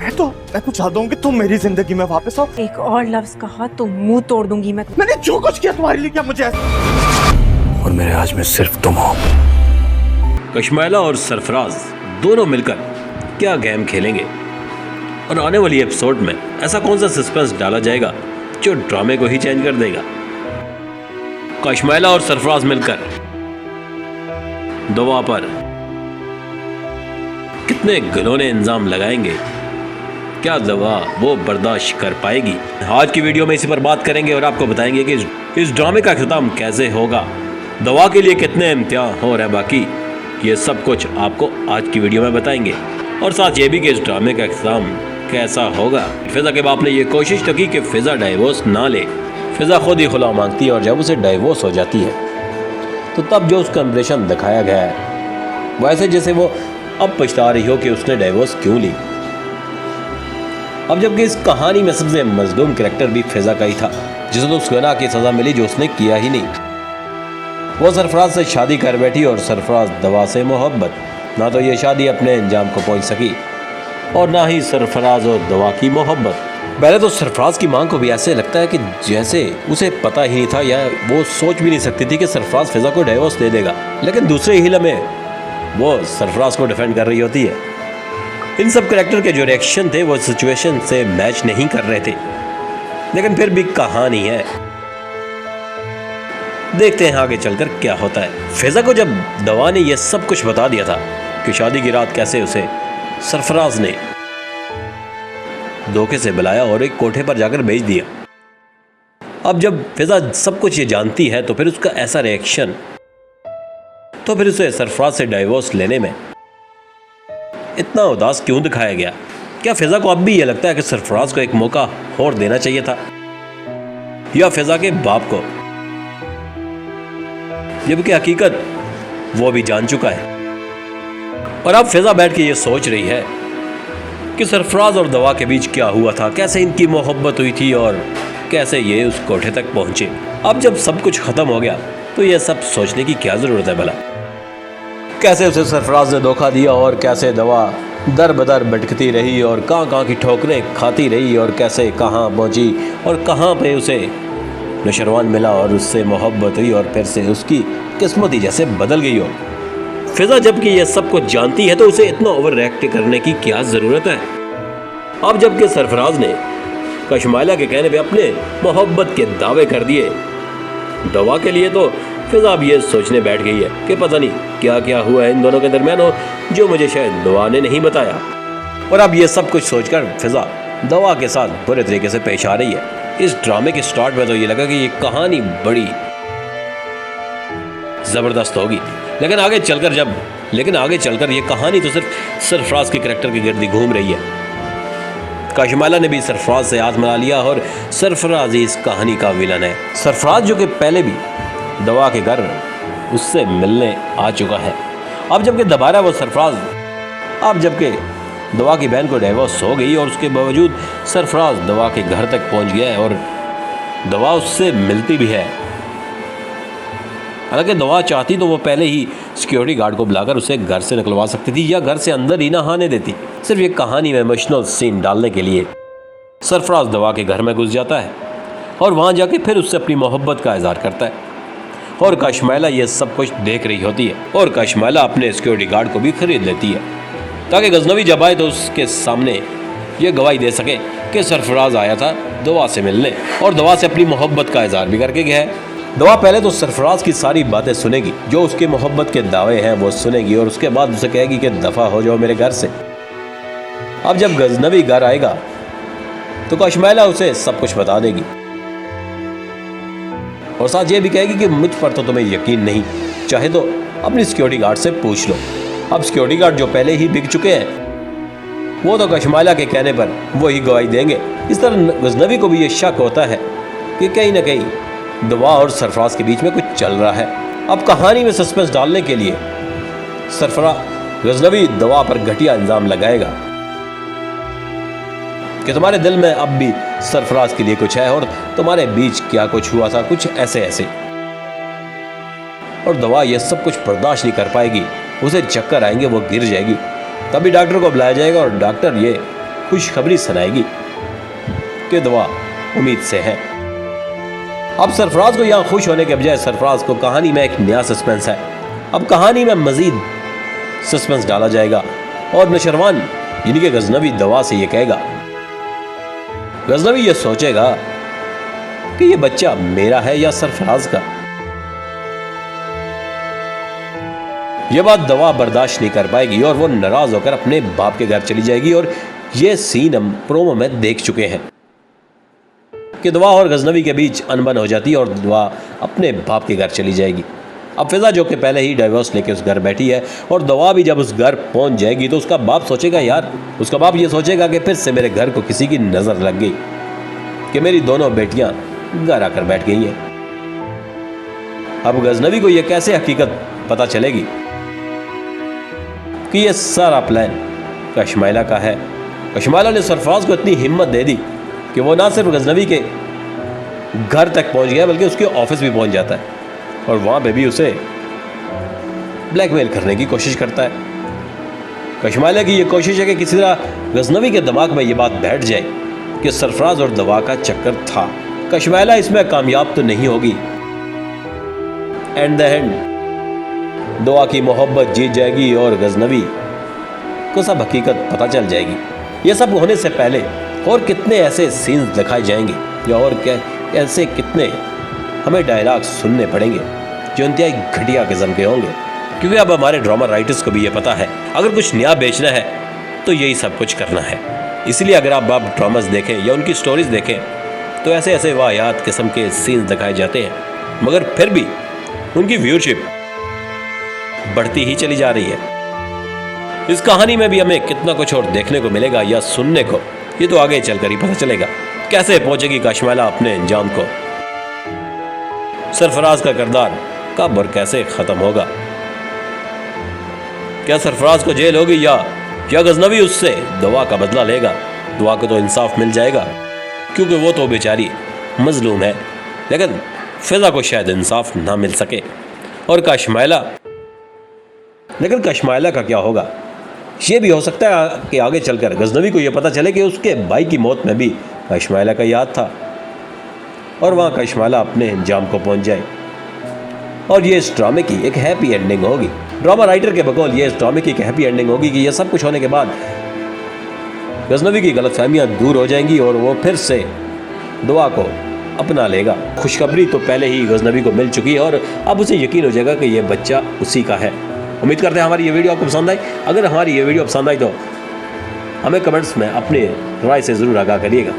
मैं तो चाहता हूँ कि तुम मेरी जिंदगी में वापस आओ। एक और लफ्ज कहा तो मुंह तोड़ दूंगी मैं। मैंने जो कुछ किया तुम्हारे लिए, क्या मुझे और मेरे आज में सिर्फ तुम हो। कशमैला और सरफराज दोनों मिलकर क्या गेम खेलेंगे और आने वाली एपिसोड में ऐसा कौन सा सस्पेंस डाला जाएगा जो ड्रामे को ही चेंज कर देगा। कशमैला और सरफराज मिलकर दवा पर कितने घिनौने इंजाम लगाएंगे, क्या दवा वो बर्दाश्त कर पाएगी। आज की वीडियो में इसी पर बात करेंगे और आपको बताएंगे कि इस ड्रामे का खत्म कैसे होगा, दवा के लिए कितने इम्तिहान हो रहे हैं बाकी, ये सब कुछ आपको आज की वीडियो में बताएंगे। और साथ ये भी कि इस ड्रामे का खत्म कैसा होगा। फिजा के बाप ने ये कोशिश तो की कि फिजा डाइवोर्स ना ले। फिजा खुद ही खुला मांगती है और जब उसे डाइवोर्स हो जाती है तो तब जो उसका इंप्रेशन दिखाया गया है वैसे जैसे वो अब पछता रही हो कि उसने डाइवोर्स क्यों ली। अब जबकि इस कहानी में सबसे मजलूम कैरेक्टर भी फिजा का ही था, जिसे तो उस गुनाह की सजा मिली जो उसने किया ही नहीं। वो सरफराज से शादी कर बैठी और सरफराज दवा से मोहब्बत। ना तो ये शादी अपने अंजाम को पहुंच सकी और ना ही सरफराज और दवा की मोहब्बत। पहले तो सरफराज की मांग को भी ऐसे लगता है कि जैसे उसे पता ही नहीं था या वो सोच भी नहीं सकती थी कि सरफराज फिजा को डाइवोर्स दे देगा, लेकिन दूसरे ही लम्हे वो सरफराज को डिफेंड कर रही होती है। इन सब कैरेक्टर के जो रिएक्शन थे वो सिचुएशन से मैच नहीं कर रहे थे, लेकिन फिर भी कहानी है, देखते हैं आगे चलकर क्या होता है। फिजा को जब दवा ने यह सब कुछ बता दिया था कि शादी की रात कैसे उसे सरफराज ने धोखे से बुलाया और एक कोठे पर जाकर भेज दिया, अब जब फिजा सब कुछ ये जानती है तो फिर उसका ऐसा रिएक्शन, तो फिर उसे सरफराज से डाइवोर्स लेने में इतना उदास क्यों दिखाया गया। क्या फिजा को अब भी यह लगता है कि सरफराज को एक मौका और देना चाहिए था, या फिजा के बाप को, जबकि हकीकत वो भी जान चुका है। और अब फिजा बैठ के ये सोच रही है कि सरफराज और दवा के बीच क्या हुआ था, कैसे इनकी मोहब्बत हुई थी और कैसे ये उस कोठे तक पहुंचे। अब जब सब कुछ खत्म हो गया तो ये सब सोचने की क्या जरूरत है भला। कैसे उसे सरफराज ने धोखा दिया और कैसे दवा दर बदर भटकती रही और कहाँ की ठोकरें खाती रही और कैसे कहाँ पहुंची और कहाँ पे उसे नशरवान मिला और उससे मोहब्बत हुई और फिर से उसकी किस्मत ही जैसे बदल गई हो। फिजा जबकि ये सब कुछ जानती है तो उसे इतना ओवर रिएक्ट करने की क्या ज़रूरत है। अब जबकि सरफराज ने कशमैला के कहने पे अपने मोहब्बत के दावे कर दिए दवा के लिए, तो फिजा अब ये सोचने बैठ गई है कि पता नहीं क्या क्या हुआ है इन दोनों के दरमियान और जो मुझे शायद दवा ने नहीं बताया। और अब ये सब कुछ सोचकर फिजा दवा के साथ बुरे तरीके से पेश आ रही है। इस ड्रामे के स्टार्ट में तो ये लगा कि ये कहानी बड़ी ज़बरदस्त होगी, लेकिन आगे चलकर ये कहानी तो सिर्फ सरफराज के कैरेक्टर की गिर्द घूम रही है। कशमैला ने भी सरफराज से हाथ मिला लिया और सरफराज ही इस कहानी का विलन है। सरफराज जो कि पहले भी दवा के घर उससे मिलने आ चुका है। अब जबकि दवा की बहन को डाइवोर्स हो गई और उसके बावजूद सरफराज दवा के घर तक पहुंच गया है और दवा उससे मिलती भी है। हालांकि दवा चाहती तो वो पहले ही सिक्योरिटी गार्ड को बुलाकर उसे घर से निकलवा सकती थी या घर से अंदर ही ना आने देती। सिर्फ एक कहानी में इमोशनल सीन डालने के लिए सरफराज दवा के घर में घुस जाता है और वहाँ जाके फिर उससे अपनी मोहब्बत का इजहार करता है। और कशमैला ये सब कुछ देख रही होती है और कशमैला अपने सिक्योरिटी गार्ड को भी खरीद लेती है ताकि गजनवी जब आए तो उसके सामने ये गवाही दे सके कि सरफराज आया था दवा से मिलने और दवा से अपनी मोहब्बत का इजहार भी करके गया है। दवा पहले तो सरफराज की सारी बातें सुनेगी, जो उसके मोहब्बत के दावे हैं वो सुनेगी और उसके बाद उसे कहेगी कि दफ़ा हो जाओ मेरे घर से। अब जब गजनवी घर आएगा तो कशमैला उसे सब कुछ बता देगी और साथ ये भी कहेगी कि मुझ पर तो तुम्हें यकीन नहीं, चाहे तो अपनी सिक्योरिटी गार्ड से पूछ लो। अब सिक्योरिटी गार्ड जो पहले ही बिक चुके हैं वो तो कशमैला के कहने पर वही गवाही देंगे। इस तरह गजनवी को भी ये शक होता है कि कहीं ना कहीं दवा और सरफराज के बीच में कुछ चल रहा है। अब कहानी में सस्पेंस डालने के लिए गजनवी दवा पर घटिया इल्जाम लगाएगा कि तुम्हारे दिल में अब भी सरफराज के लिए कुछ है और तुम्हारे बीच क्या कुछ हुआ था, कुछ ऐसे ऐसे। और दवा ये सब कुछ बर्दाश्त नहीं कर पाएगी, उसे चक्कर आएंगे, वो गिर जाएगी। तभी डॉक्टर को बुलाया जाएगा और डॉक्टर ये खुशखबरी सुनाएगी कि दुआ उम्मीद से है। अब सरफराज को यहाँ खुश होने के बजाय सरफराज को कहानी में एक नया सस्पेंस है। अब कहानी में मजीद सस्पेंस डाला जाएगा और नशरवान यानी कि गजनवी दवा से ये कहेगा, गजनवी ये सोचेगा कि ये बच्चा मेरा है या सरफराज का। ये बात दवा बर्दाश्त नहीं कर पाएगी और वो नाराज होकर अपने बाप के घर चली जाएगी। और ये सीन हम प्रोमो में देख चुके हैं कि दवा और गजनवी के बीच अनबन हो जाती है और दवा अपने बाप के घर चली जाएगी। अब फिजा जो कि पहले ही डाइवोर्स लेके उस घर बैठी है और दवा भी जब उस घर पहुंच जाएगी तो उसका बाप सोचेगा, यार उसका बाप ये सोचेगा कि फिर से मेरे घर को किसी की नज़र लग गई कि मेरी दोनों बेटियां घर आकर बैठ गई हैं। अब गजनवी को यह कैसे हकीकत पता चलेगी कि यह सारा प्लान कशमाइला का है। कशमाइला ने सरफराज को इतनी हिम्मत दे दी कि वो ना सिर्फ गजनवी के घर तक पहुंच गया बल्कि उसके ऑफिस भी पहुंच जाता है और वहां पे भी उसे ब्लैकमेल करने की कोशिश करता है। कशमाइला की यह कोशिश है कि किसी तरह गजनवी के दिमाग में यह बात बैठ जाए कि सरफराज और दवा का चक्कर था। कशमाइला इसमें कामयाब तो नहीं होगी। एंड द एंड दवा की मोहब्बत जीत जाएगी और गजनवी को सब हकीकत पता चल जाएगी। यह सब होने से पहले और कितने ऐसे सीन्स दिखाए जाएंगे या और ऐसे कितने हमें डायलॉग सुनने पड़ेंगे जो इंतहाई घटिया किस्म के होंगे, क्योंकि अब हमारे ड्रामा राइटर्स को भी ये पता है अगर कुछ नया बेचना है तो यही सब कुछ करना है। इसलिए अगर आप ड्रामास देखें या उनकी स्टोरीज देखें तो ऐसे ऐसे वाहियात किस्म के सीन्स दिखाए जाते हैं, मगर फिर भी उनकी व्यूअरशिप बढ़ती ही चली जा रही है। इस कहानी में भी हमें कितना कुछ और देखने को मिलेगा या सुनने को, ये तो आगे चलकर ही पता चलेगा। कैसे पहुंचेगी कशमाइला अपने अंजाम को, सरफराज का किरदार कब और कैसे खत्म होगा, क्या सरफराज को जेल होगी या गजनवी उससे दवा का बदला लेगा। दवा को तो इंसाफ मिल जाएगा क्योंकि वो तो बेचारी मजलूम है, लेकिन फिजा को शायद इंसाफ ना मिल सके। और कशमाइला का क्या होगा, ये भी हो सकता है कि आगे चलकर गजनवी को यह पता चले कि उसके भाई की मौत में भी कशमाइला का याद था और वहाँ कशमाइला अपने अंजाम को पहुँच जाए और ये इस ड्रामे की एक हैप्पी एंडिंग होगी। ड्रामा राइटर के बकौल ये इस ड्रामे की एक हैप्पी एंडिंग होगी कि ये सब कुछ होने के बाद गजनवी की गलतफहमियाँ दूर हो जाएंगी और वो फिर से दुआ को अपना लेगा। खुशखबरी तो पहले ही गजनवी को मिल चुकी है और अब उसे यकीन हो जाएगा कि ये बच्चा उसी का है। उम्मीद करते हैं हमारी ये वीडियो आपको पसंद आई। अगर हमारी ये वीडियो पसंद आई तो हमें कमेंट्स में अपनी राय से ज़रूर आगाह करिएगा।